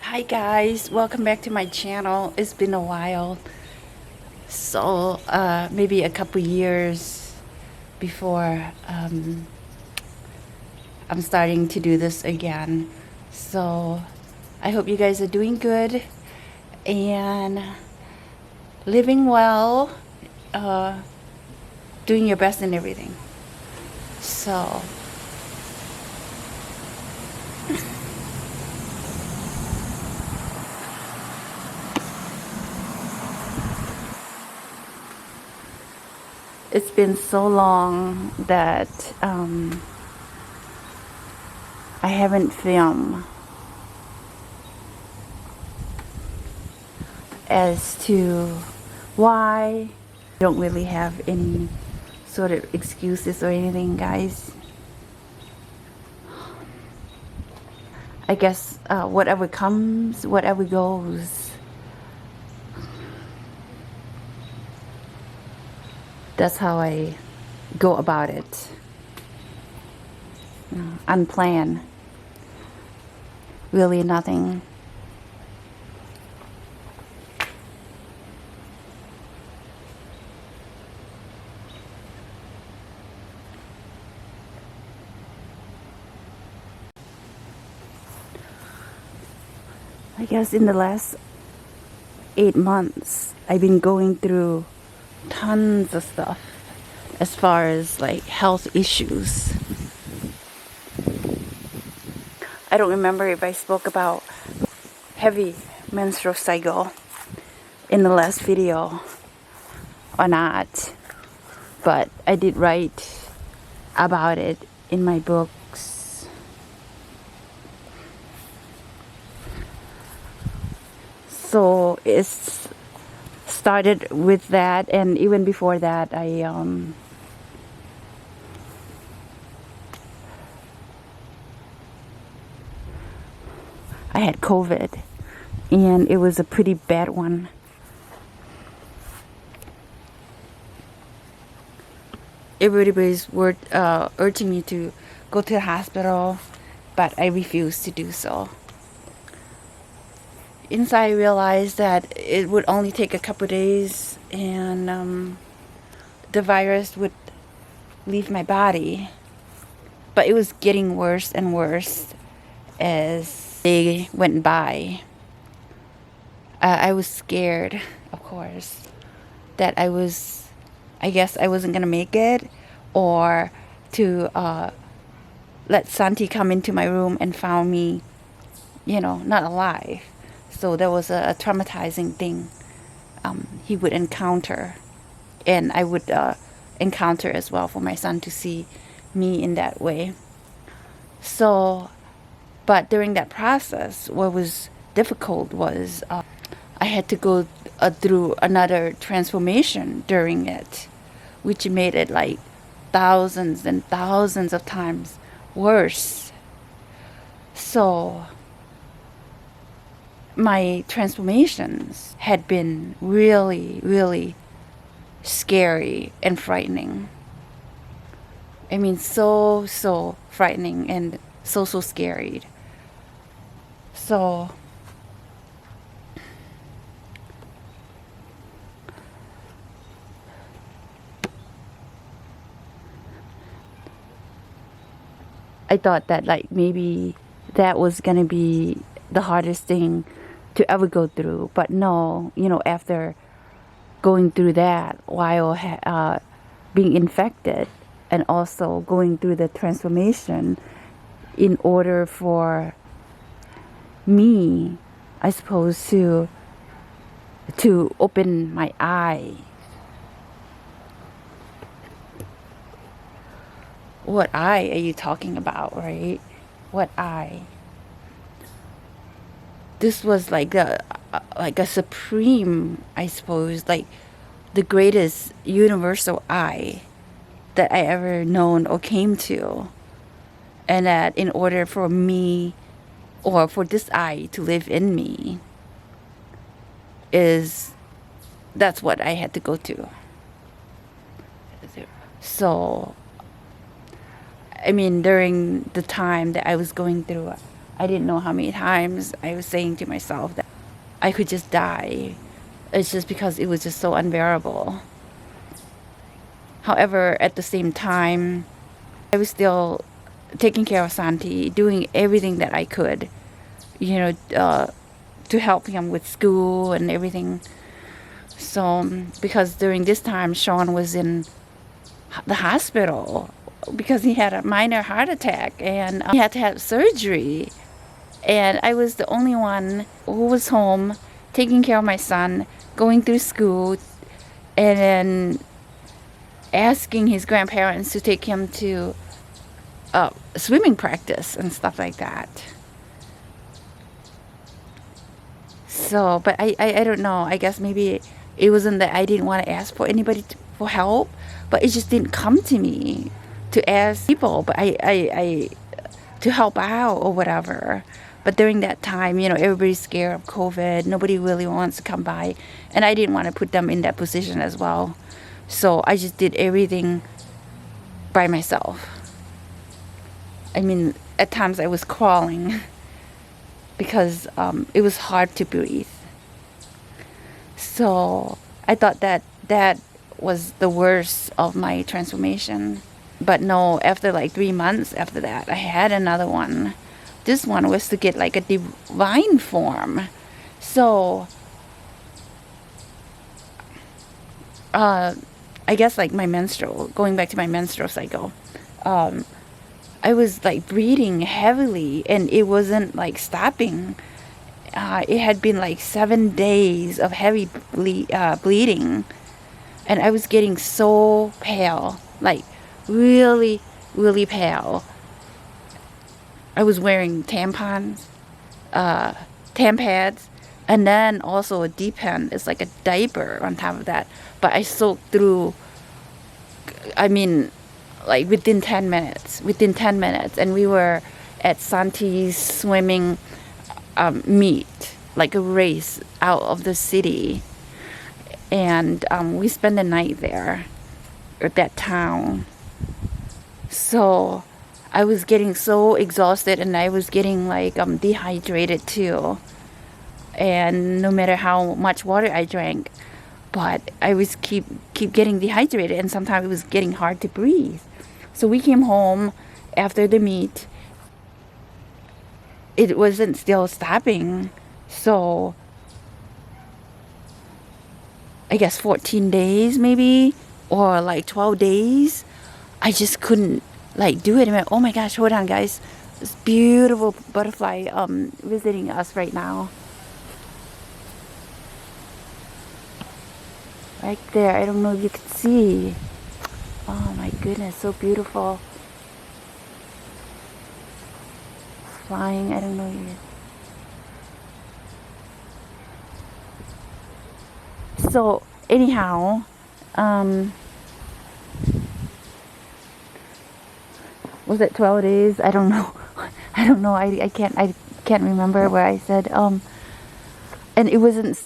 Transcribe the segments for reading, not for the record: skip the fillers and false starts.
Hi guys, welcome back to my channel. It's been a while, so maybe a couple years before I'm starting to do this again. So I hope you guys are doing good and living well, uh, doing your best in everything. So it's been so long that I haven't filmed as to why. I don't really have any sort of excuses or anything, guys. I guess whatever comes, whatever goes, that's how I go about it. Unplanned. Really nothing. I guess in the last 8 months, I've been going through tons of stuff as far as like health issues. I don't remember if I spoke about heavy menstrual cycle in the last video or not, but I did write about it in my books. So it's started with that, and even before that I had COVID, and it was a pretty bad one. Everybody's urging me to go to the hospital, but I refused to do so. Inside I realized that it would only take a couple days and the virus would leave my body. But it was getting worse and worse as they went by. I was scared, of course, that I guess I wasn't going to make it, or to let Santi come into my room and found me, not alive. So that was a traumatizing thing he would encounter, and I would encounter as well, for my son to see me in that way. So, but during that process, what was difficult was I had to go through another transformation during it, which made it like thousands and thousands of times worse. So my transformations had been really, really scary and frightening. I mean, so frightening and so scary. So I thought that like maybe that was gonna be the hardest thing to ever go through, but no, after going through that while being infected, and also going through the transformation, in order for me, I suppose, to open my eye. What eye are you talking about, right? What eye? This was like a supreme, I suppose, like the greatest universal eye that I ever known or came to. And that in order for me, or for this eye to live in me, that's what I had to go to. So I mean, during the time that I was going through I didn't know how many times I was saying to myself that I could just die. It's just because it was just so unbearable. However, at the same time, I was still taking care of Santi, doing everything that I could, you know, to help him with school and everything. So, because during this time, Sean was in the hospital because he had a minor heart attack and he had to have surgery. And I was the only one who was home taking care of my son, going through school, and then asking his grandparents to take him to swimming practice and stuff like that. So, but I don't know. I guess maybe it wasn't that I didn't want to ask for anybody for help, but it just didn't come to me to ask people, but I to help out or whatever. But during that time, everybody's scared of COVID. Nobody really wants to come by, and I didn't want to put them in that position as well. So I just did everything by myself. I mean, at times I was crawling because it was hard to breathe. So I thought that was the worst of my transformation. But no, after like 3 months after that, I had another one. This one was to get like a divine form. So I guess like going back to my menstrual cycle, I was like breathing heavily and it wasn't like stopping. It had been like 7 days of heavy bleeding, and I was getting so pale, like really, really pale. I was wearing tampons, Tampads, and then also a D-pen. It's like a diaper on top of that. But I soaked through, I mean, like within 10 minutes, and we were at Santi's swimming meet, like a race out of the city, and we spent the night there at that town. So I was getting so exhausted, and I was getting like dehydrated too, and no matter how much water I drank, but I was keep getting dehydrated, and sometimes it was getting hard to breathe. So we came home after the meet. It wasn't still stopping. So I guess 14 days maybe, or like 12 days. I just couldn't like do it. I'm like, oh my gosh, hold on guys. This beautiful butterfly visiting us right now. Right there. I don't know if you can see. Oh my goodness, so beautiful. Flying, I don't know yet. So anyhow, was it 12 days? I don't know. I can't remember where I said and it wasn't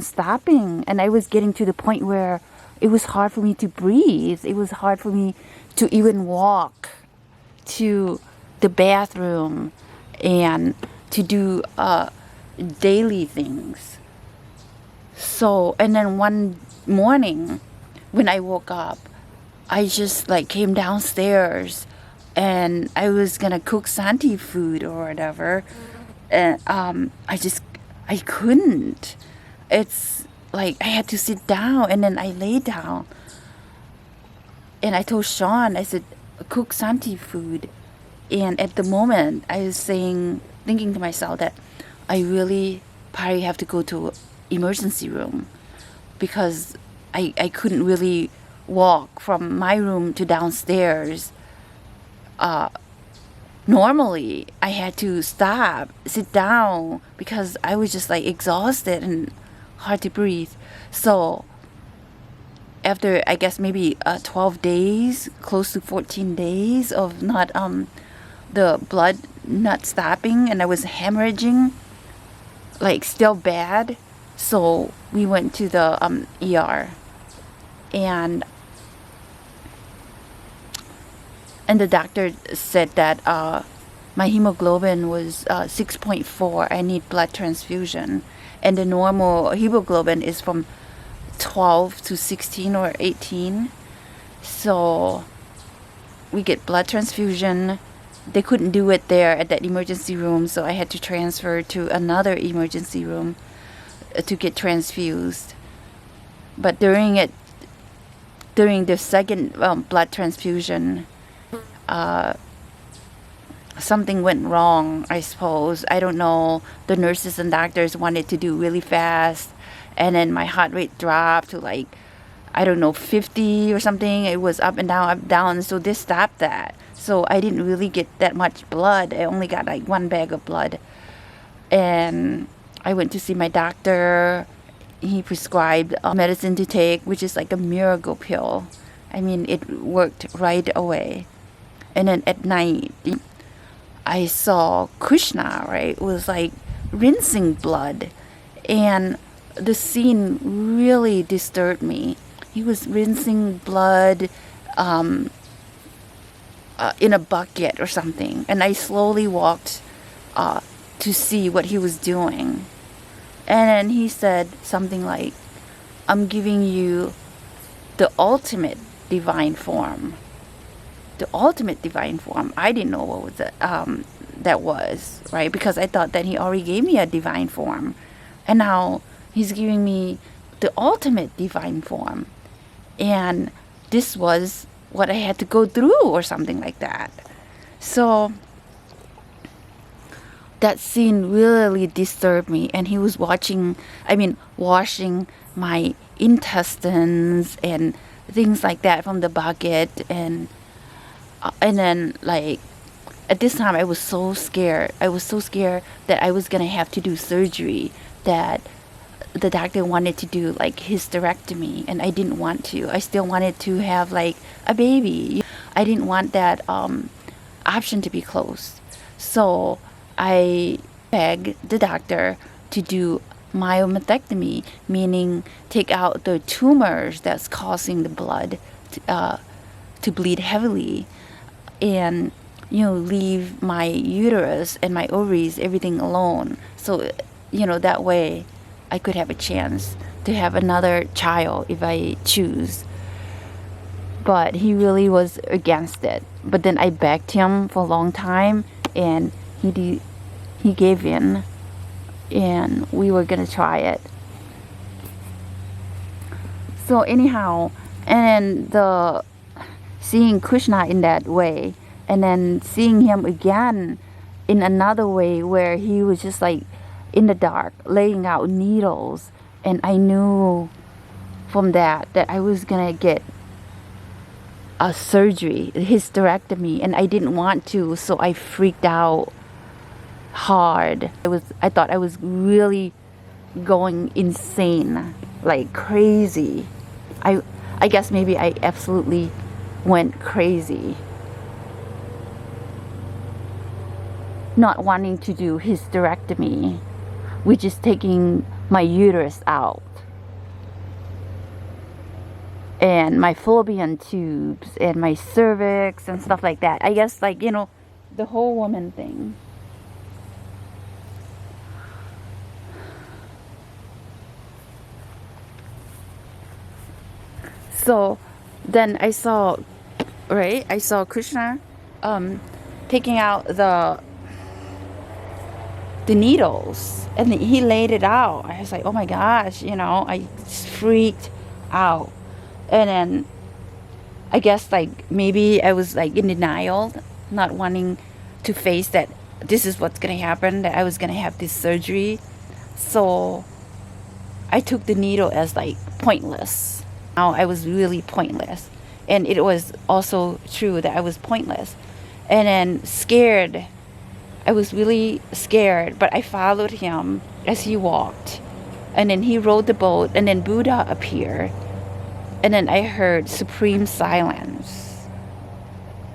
stopping, and I was getting to the point where it was hard for me to breathe. It was hard for me to even walk to the bathroom and to do daily things. So, and then one morning when I woke up, I just like came downstairs and I was gonna cook Santi food or whatever, and I couldn't. It's like I had to sit down, and then I lay down, and I told Sean, I said, cook Santi food. And at the moment I was thinking to myself that I really probably have to go to emergency room, because I couldn't really walk from my room to downstairs. Normally I had to stop, sit down, because I was just like exhausted and hard to breathe. So after I guess maybe 12 days, close to 14 days of not the blood not stopping, and I was hemorrhaging, like still bad. So we went to the ER, and the doctor said that my hemoglobin was 6.4. I need blood transfusion. And the normal hemoglobin is from 12 to 16 or 18. So we get blood transfusion. They couldn't do it there at that emergency room, so I had to transfer to another emergency room to get transfused. But during the second blood transfusion, something went wrong, I suppose. I don't know. The nurses and doctors wanted to do really fast, and then my heart rate dropped to like, I don't know, 50 or something. It was up and down, up, down. So they stopped that. So I didn't really get that much blood. I only got like 1 bag of blood. And I went to see my doctor. He prescribed medicine to take, which is like a miracle pill. I mean, it worked right away. And then at night, I saw Krishna, right? It was like rinsing blood. And the scene really disturbed me. He was rinsing blood in a bucket or something. And I slowly walked to see what he was doing. And then he said something like, I'm giving you the ultimate divine form. The ultimate divine form. I didn't know what was that was, right? Because I thought that he already gave me a divine form. And now he's giving me the ultimate divine form. And this was what I had to go through or something like that. So that scene really disturbed me. And he was washing my intestines and things like that from the bucket. And then like at this time I was so scared. I was so scared that I was going to have to do surgery, that the doctor wanted to do like hysterectomy, and I didn't want to. I still wanted to have like a baby. I didn't want that option to be closed. So I begged the doctor to do myomectomy, meaning take out the tumors that's causing the blood to bleed heavily, and leave my uterus and my ovaries, everything alone. So that way I could have a chance to have another child if I choose. But he really was against it. But then I begged him for a long time, and he gave in, and we were gonna try it. So anyhow, and then seeing Krishna in that way, and then seeing him again in another way where he was just like in the dark laying out needles, and I knew from that I was gonna get a surgery, a hysterectomy, and I didn't want to, so I freaked out hard. I thought I was really going insane, like crazy. I guess maybe I absolutely went crazy, not wanting to do hysterectomy, which is taking my uterus out, and my fallopian tubes and my cervix and stuff like that. I guess like the whole woman thing. So then I saw Krishna taking out the needles, and he laid it out. I was like, oh my gosh, I freaked out. And then I guess like maybe I was like in denial, not wanting to face that this is what's gonna happen, that I was gonna have this surgery. So I took the needle as like pointless. Now I was really pointless, and it was also true that I was pointless. And then scared. I was really scared, but I followed him as he walked. And then he rowed the boat, and then Buddha appeared. And then I heard supreme silence.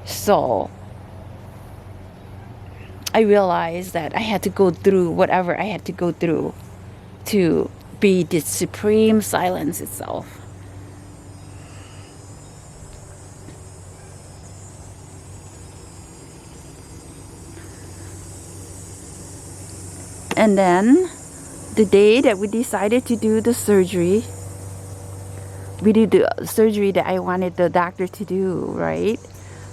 So I realized that I had to go through whatever I had to go through to be the supreme silence itself. And then the day that we decided to do the surgery, we did the surgery that I wanted the doctor to do, right?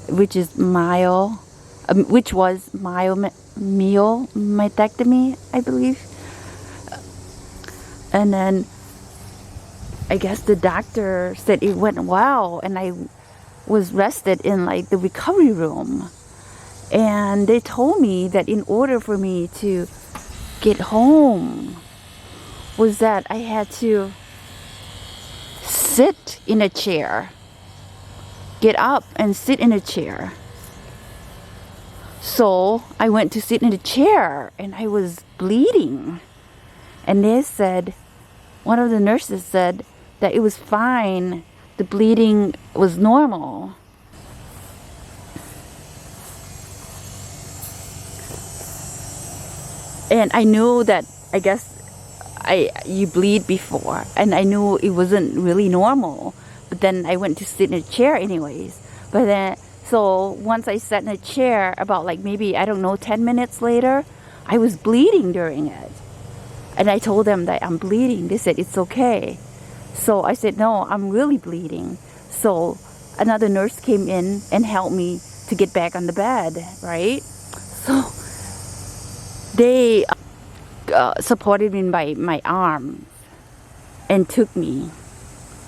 Which was myomectomy, I believe. And then I guess the doctor said it went well, and I was rested in like the recovery room. And they told me that in order for me to get home was that I had to sit in a chair, get up and sit in a chair. So I went to sit in a chair and I was bleeding. And they said, one of the nurses said that it was fine, the bleeding was normal. And I knew that, I guess, you bleed before, and I knew it wasn't really normal. But then I went to sit in a chair anyways. But then, so once I sat in a chair, about like maybe, I don't know, 10 minutes later, I was bleeding during it. And I told them that I'm bleeding. They said, it's okay. So I said, no, I'm really bleeding. So another nurse came in and helped me to get back on the bed, right? So they supported me by my arm and took me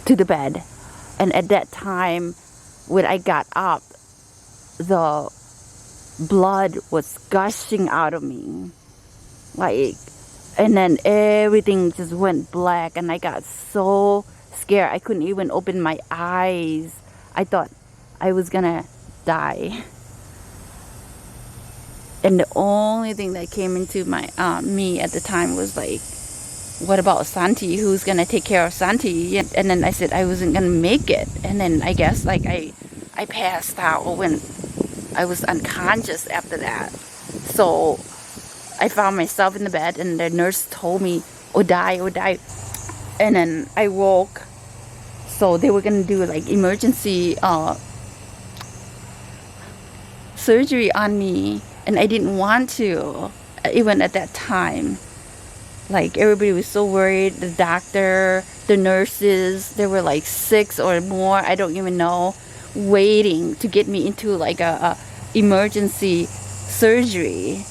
to the bed. And at that time, when I got up, the blood was gushing out of me. And then everything just went black, and I got so scared. I couldn't even open my eyes. I thought I was gonna die. And the only thing that came into my me at the time was like, what about Santi? Who's gonna take care of Santi? And then I said I wasn't gonna make it. And then I guess like I passed out when I was unconscious after that. So I found myself in the bed, and the nurse told me, oh die. And then I woke. So they were gonna do like emergency surgery on me. And I didn't want to, even at that time. Like, everybody was so worried. The doctor, the nurses, there were like 6 or more, I don't even know, waiting to get me into like a emergency surgery.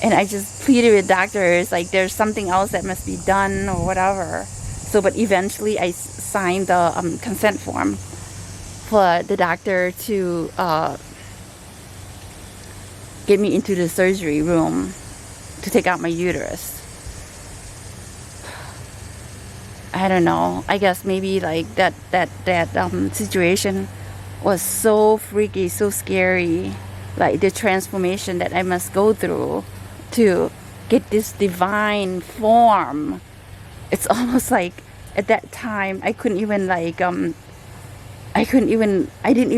And I just pleaded with doctors, like there's something else that must be done or whatever. So, but eventually I signed the consent form for the doctor to get me into the surgery room to take out my uterus. I don't know. I guess maybe like that situation was so freaky, so scary. Like the transformation that I must go through to get this divine form. It's almost like at that time I couldn't even like I didn't even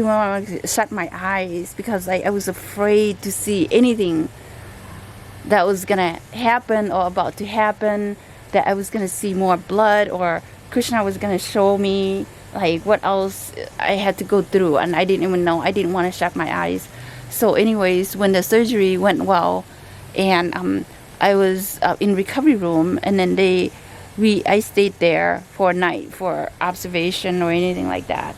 want to shut my eyes because I was afraid to see anything that was gonna happen or about to happen, that I was gonna see more blood, or Krishna was gonna show me like what else I had to go through, and I didn't even know. I didn't want to shut my eyes. So anyways, when the surgery went well, and I was in recovery room, and then I stayed there for a night for observation or anything like that.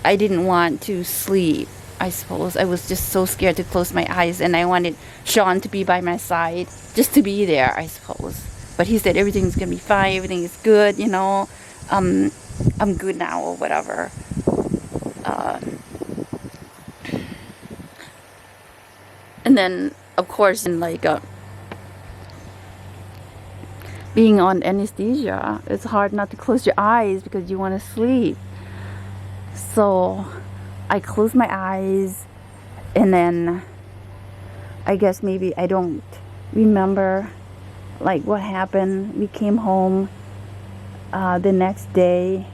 I didn't want to sleep, I suppose. I was just so scared to close my eyes, and I wanted Sean to be by my side, just to be there, I suppose. But he said everything's gonna be fine, everything is good, you know. I'm good now or whatever. And then, of course, in like being on anesthesia, it's hard not to close your eyes because you want to sleep. So I closed my eyes, and then I guess maybe I don't remember like what happened. We came home the next day.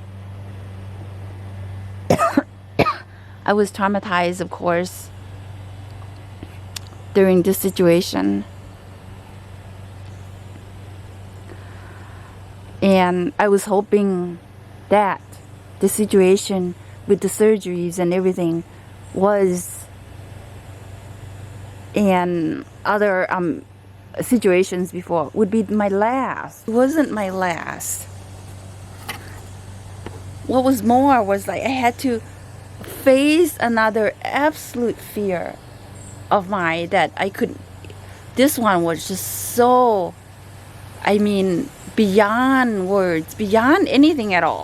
I was traumatized, of course, during this situation. And I was hoping that the situation with the surgeries and everything was, and other situations before would be my last. It wasn't my last. What was more was like I had to face another absolute fear of mine that I couldn't. This one was just so, I mean, beyond words, beyond anything at all.